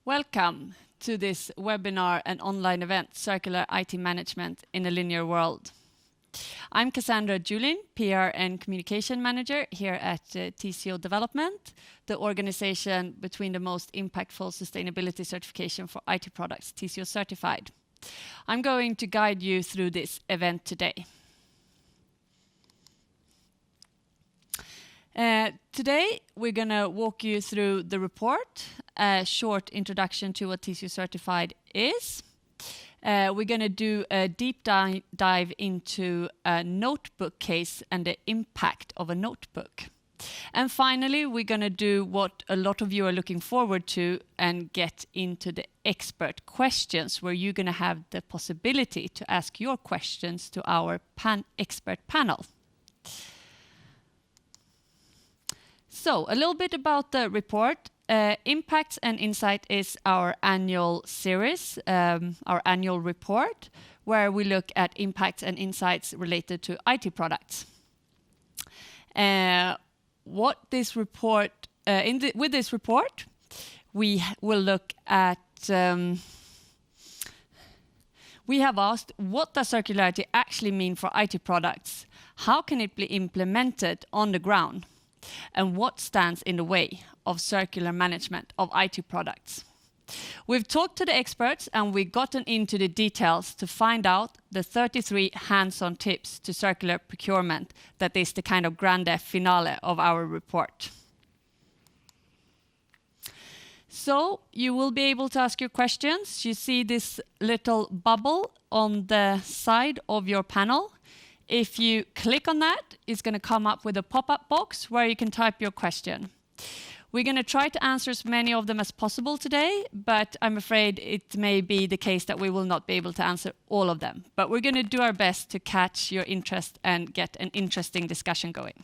Welcome to this webinar and online event, Circular IT Management in a Linear World. I'm Cassandra Julin, PR and Communication Manager here at TCO Development, the organization between the most impactful sustainability certification for IT products, TCO Certified. I'm going to guide you through this event today. Today, we're going to walk you through the report, a short introduction to what TCO Certified is. We're going to do a deep dive into a notebook case and the impact of a notebook. And finally, we're going to do what a lot of you are looking forward to and get into the expert questions, where you're going to have the possibility to ask your questions to our expert panel. So, a little bit about the report. Impacts and Insight is our annual series, our annual report, where we look at impacts and insights related to IT products. With this report, we will look at. We have asked, what does circularity actually mean for IT products? How can it be implemented on the ground? And what stands in the way of circular management of IT products? We've talked to the experts and we've gotten into the details to find out the 33 hands-on tips to circular procurement that is the kind of grande finale of our report. So you will be able to ask your questions. You see this little bubble on the side of your panel. If you click on that, it's going to come up with a pop-up box where you can type your question. We're going to try to answer as many of them as possible today, but I'm afraid it may be the case that we will not be able to answer all of them. But we're going to do our best to catch your interest and get an interesting discussion going.